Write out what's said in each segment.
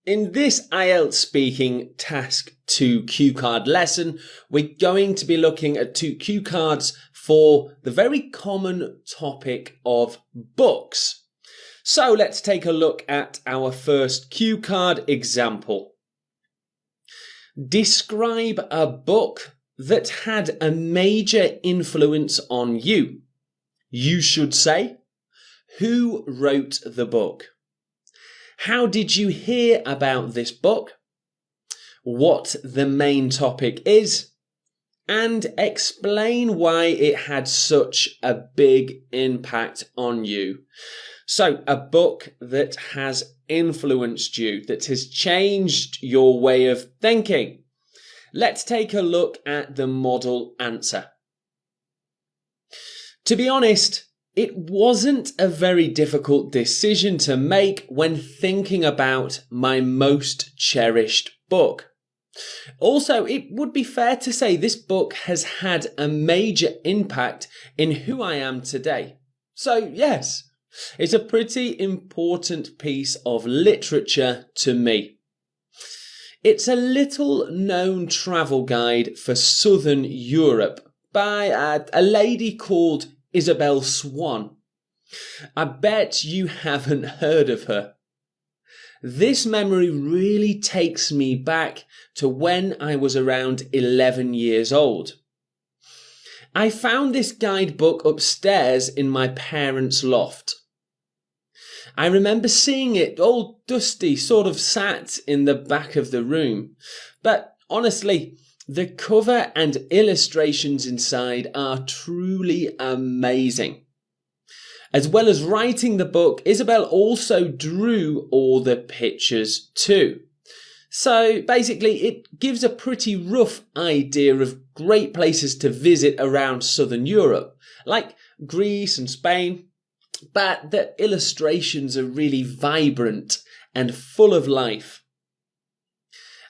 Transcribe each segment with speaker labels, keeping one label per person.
Speaker 1: In this IELTS speaking task 2 cue card lesson, we're going to be looking at 2 cue cards for the very common topic of books. So let's take a look at our first cue card example. Describe a book that had a major influence on you. You should say, who wrote the book? How did you hear about this book? What the main topic is? And explain why it had such a big impact on you. So, a book that has influenced you, that has changed your way of thinking. Let's take a look at the model answer. To be honest, it wasn't a very difficult decision to make when thinking about my most cherished book. Also, it would be fair to say this book has had a major impact in who I am today. So yes, it's a pretty important piece of literature to me. It's a little known travel guide for Southern Europe by a lady called Isabel Swan. I bet you haven't heard of her. This memory really takes me back to when I was around 11 years old. I found this guidebook upstairs in my parents' loft. I remember seeing it all dusty, sort of sat in the back of the room. But honestly, the cover and illustrations inside are truly amazing. As well as writing the book, Isabel also drew all the pictures too. So basically, it gives a pretty rough idea of great places to visit around Southern Europe, like Greece and Spain, but the illustrations are really vibrant and full of life.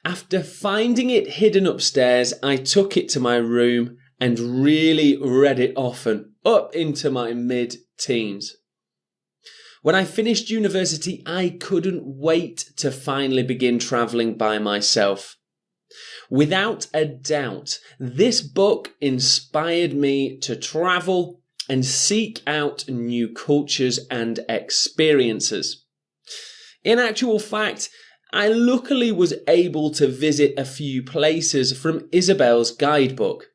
Speaker 1: After finding it hidden upstairs, I took it to my room and really read it often, up into my mid-teens. When I finished university, I couldn't wait to finally begin travelling by myself. Without a doubt, this book inspired me to travel and seek out new cultures and experiences. In actual fact, I luckily was able to visit a few places from Isabel's guidebook.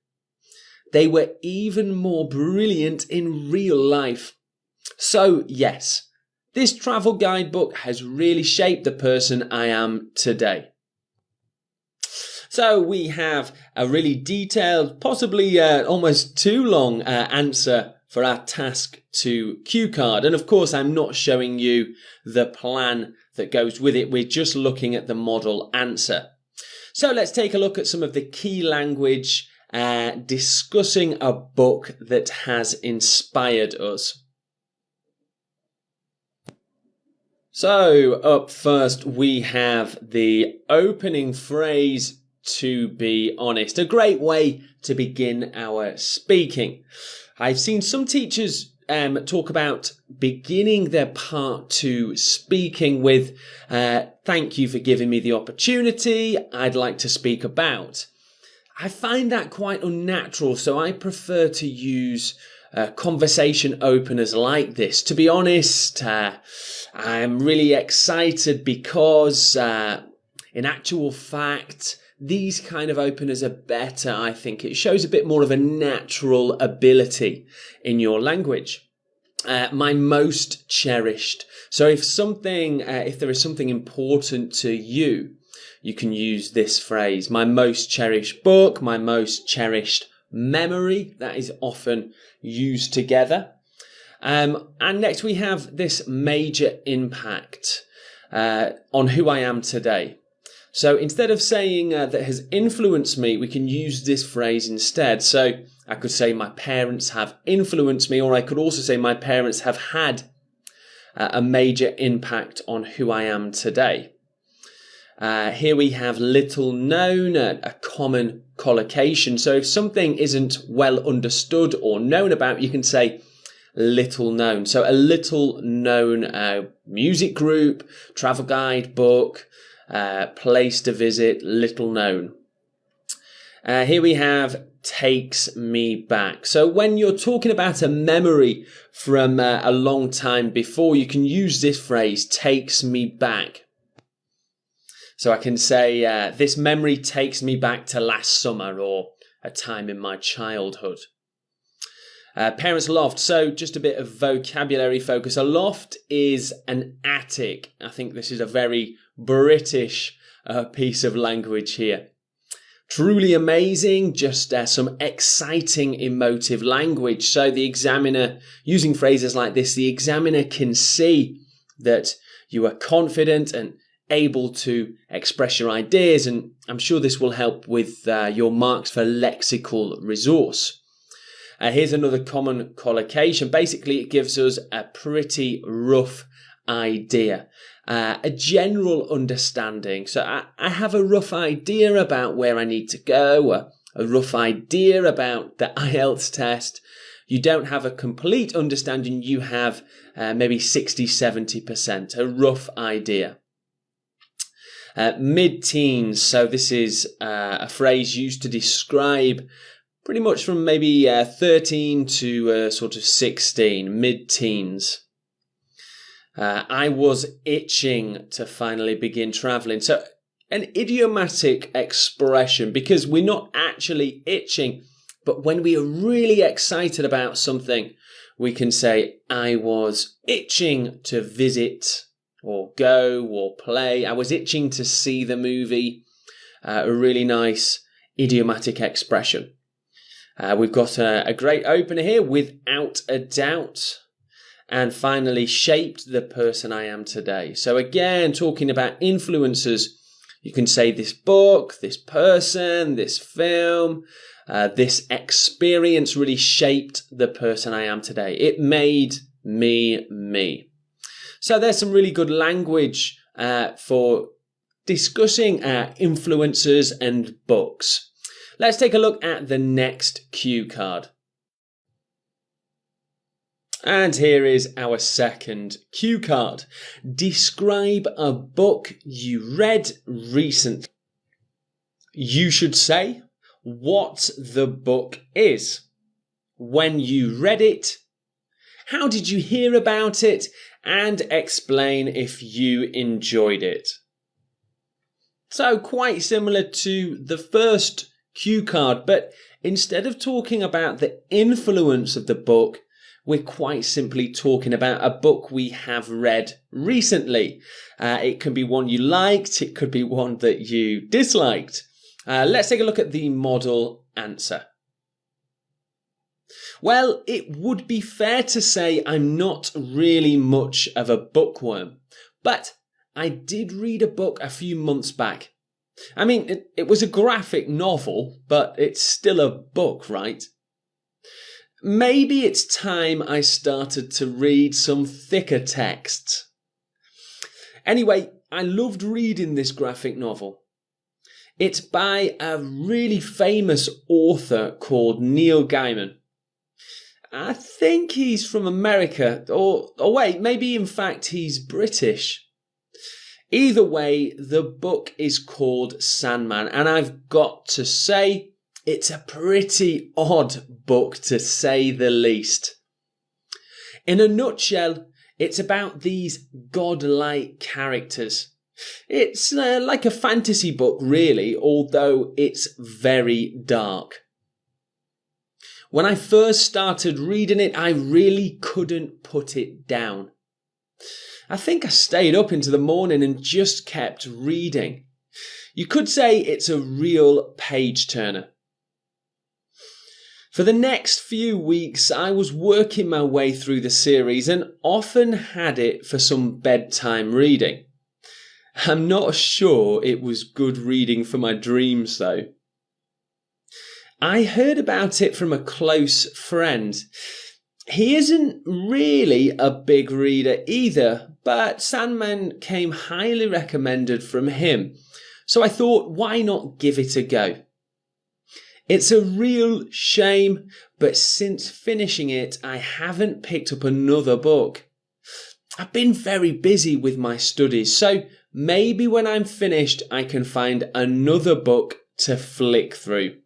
Speaker 1: They were even more brilliant in real life. So yes, this travel guidebook has really shaped the person I am today. So we have a really detailed, possibly almost too long answer for our task 2 cue card. And of course, I'm not showing you the plan that goes with it. We're just looking at the model answer. So let's take a look at some of the key language discussing a book that has inspired us. So up first, we have the opening phrase, to be honest, a great way to begin our speaking. I've seen some teachers talk about beginning their part 2 speaking with, thank you for giving me the opportunity, I'd like to speak about. I find that quite unnatural, so I prefer to use conversation openers like this. To be honest, I'm really excited because, in actual fact, these kind of openers are better, I think. It shows a bit more of a natural ability in your language. My most cherished. So if there is something important to you, you can use this phrase. My most cherished book, my most cherished memory. That is often used together. And next we have this major impact on who I am today. So instead of saying that has influenced me, we can use this phrase instead. So I could say my parents have influenced me, or I could also say my parents have had a major impact on who I am today. Here we have little known, a common collocation. So if something isn't well understood or known about, you can say little known. So a little known music group, travel guide, book, place to visit, little known. Here we have takes me back. So when you're talking about a memory from a long time before, you can use this phrase, takes me back. So I can say, this memory takes me back to last summer or a time in my childhood. Parents' loft. So just a bit of vocabulary focus. A loft is an attic. I think this is a very British piece of language here. Truly amazing, just some exciting emotive language. So the examiner, using phrases like this, the examiner can see that you are confident and able to express your ideas, and I'm sure this will help with your marks for lexical resource. Here's another common collocation. Basically, it gives us a pretty rough idea. A general understanding. So I have a rough idea about where I need to go, a rough idea about the IELTS test. You don't have a complete understanding, you have maybe 60-70%, a rough idea. Mid-teens, so this is a phrase used to describe pretty much from maybe 13 to sort of 16, mid-teens. I was itching to finally begin traveling. So an idiomatic expression, because we're not actually itching, but when we are really excited about something, we can say, I was itching to visit or go or play. I was itching to see the movie. A really nice idiomatic expression. We've got a great opener here, without a doubt. And finally, shaped the person I am today. So again, talking about influences, you can say this book, this person, this film, this experience really shaped the person I am today. It made me me. So there's some really good language for discussing influences and books. Let's take a look at the next cue card. And here is our second cue card. Describe a book you read recently. You should say what the book is, when you read it, how did you hear about it, and explain if you enjoyed it. So quite similar to the first cue card, but instead of talking about the influence of the book, we're quite simply talking about a book we have read recently. It can be one you liked, it could be one that you disliked. Let's take a look at the model answer. Well, it would be fair to say I'm not really much of a bookworm, but I did read a book a few months back. I mean, it was a graphic novel, but it's still a book, right? Maybe it's time I started to read some thicker texts. Anyway, I loved reading this graphic novel. It's by a really famous author called Neil Gaiman. I think he's from America, or wait, maybe in fact he's British. Either way, the book is called Sandman, and I've got to say, it's a pretty odd book to say the least. In a nutshell, it's about these godlike characters. It's like a fantasy book, really, although it's very dark. When I first started reading it, I really couldn't put it down. I think I stayed up into the morning and just kept reading. You could say it's a real page-turner. For the next few weeks, I was working my way through the series and often had it for some bedtime reading. I'm not sure it was good reading for my dreams, though. I heard about it from a close friend. He isn't really a big reader either, but Sandman came highly recommended from him. So I thought, why not give it a go? It's a real shame, but since finishing it, I haven't picked up another book. I've been very busy with my studies, so maybe when I'm finished, I can find another book to flick through.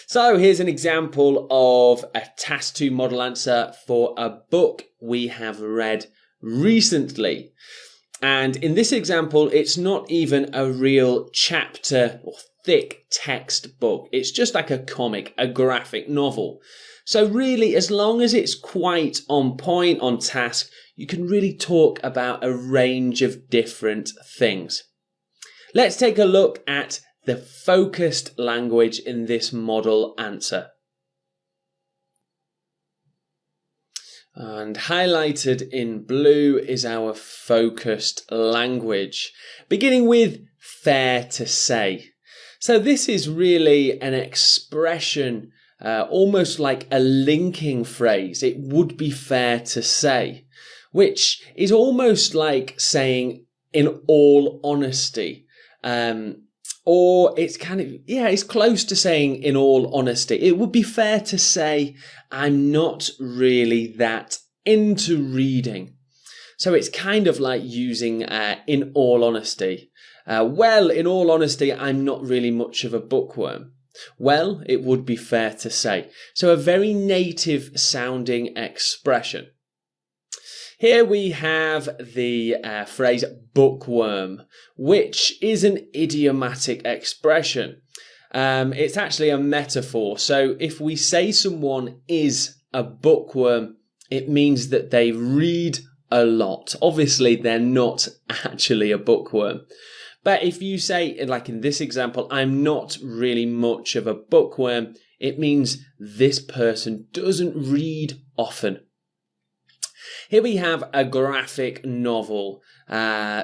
Speaker 1: So here's an example of a Task 2 model answer for a book we have read recently. And in this example, it's not even a real chapter or thick text book. It's just like a comic, a graphic novel. So really, as long as it's quite on point, on task, you can really talk about a range of different things. Let's take a look at the focused language in this model answer. And highlighted in blue is our focused language, beginning with fair to say. So this is really an expression, almost like a linking phrase. It would be fair to say, which is almost like saying in all honesty. Or it's it's close to saying in all honesty. It would be fair to say I'm not really that into reading. So it's kind of like using in all honesty. Well, in all honesty, I'm not really much of a bookworm. Well, it would be fair to say. So a very native sounding expression. Here we have the phrase bookworm, which is an idiomatic expression. It's actually a metaphor. So if we say someone is a bookworm, it means that they read a lot. Obviously, they're not actually a bookworm. But if you say, like in this example, I'm not really much of a bookworm, it means this person doesn't read often. Here we have a graphic novel,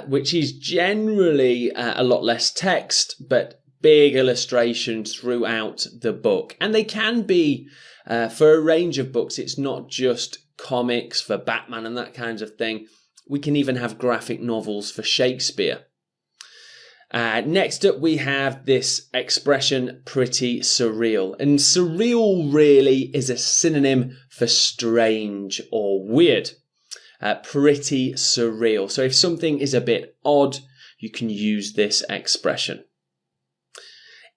Speaker 1: which is generally a lot less text, but big illustrations throughout the book. And they can be, for a range of books, it's not just comics for Batman and that kinds of thing. We can even have graphic novels for Shakespeare. Next up, we have this expression, pretty surreal. And surreal really is a synonym for strange or weird. Pretty surreal. So if something is a bit odd, you can use this expression.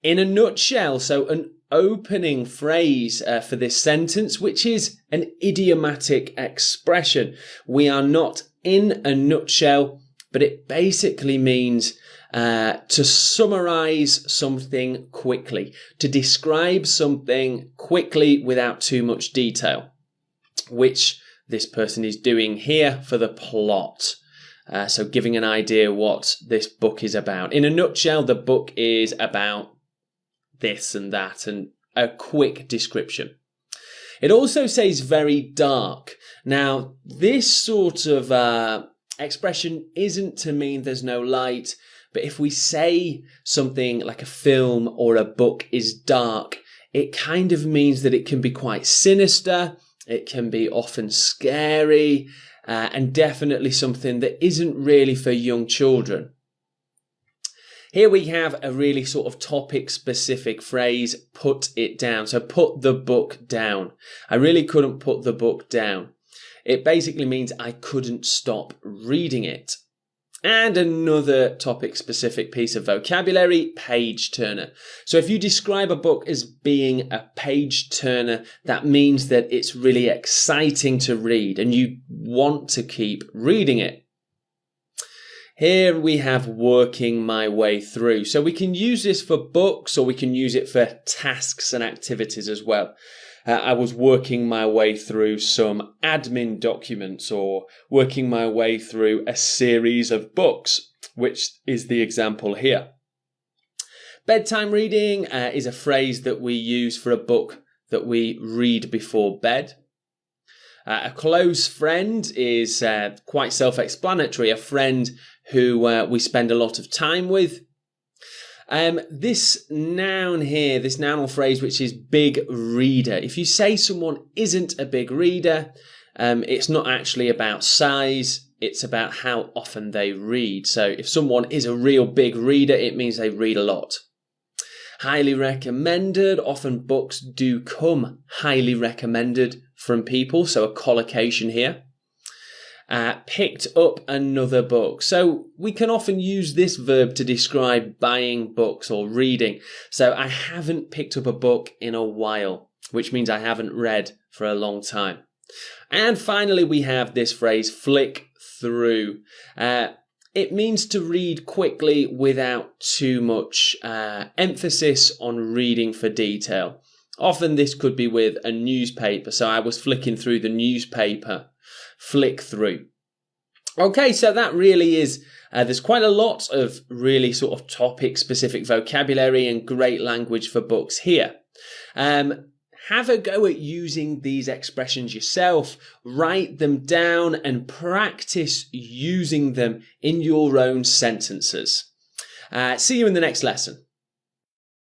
Speaker 1: In a nutshell, so an opening phrase for this sentence, which is an idiomatic expression. We are not in a nutshell, but it basically means to summarize something quickly, to describe something quickly without too much detail, which this person is doing here for the plot. So giving an idea what this book is about. In a nutshell, the book is about this and that, and a quick description. It also says very dark. Now, this sort of expression isn't to mean there's no light, but if we say something like a film or a book is dark, it kind of means that it can be quite sinister. It can be often scary, and definitely something that isn't really for young children. Here we have a really sort of topic-specific phrase, put it down. So put the book down. I really couldn't put the book down. It basically means I couldn't stop reading it. And another topic-specific piece of vocabulary, page turner. So if you describe a book as being a page turner, that means that it's really exciting to read and you want to keep reading it. Here we have working my way through. So we can use this for books or we can use it for tasks and activities as well. I was working my way through some admin documents or working my way through a series of books, which is the example here. Bedtime reading is a phrase that we use for a book that we read before bed. A close friend is quite self-explanatory, a friend who we spend a lot of time with. This noun here, this noun or phrase, which is big reader. If you say someone isn't a big reader, it's not actually about size, it's about how often they read. So if someone is a real big reader, it means they read a lot. Highly recommended, often books do come highly recommended from people, so a collocation here. picked up another book. So we can often use this verb to describe buying books or reading. So I haven't picked up a book in a while, which means I haven't read for a long time. And finally, we have this phrase, flick through. It means to read quickly without too much emphasis on reading for detail. Often this could be with a newspaper. So I was flicking through the newspaper. Flick through. Okay, so that really is, there's quite a lot of really sort of topic-specific vocabulary and great language for books here. Have a go at using these expressions yourself, write them down and practice using them in your own sentences. See you in the next lesson.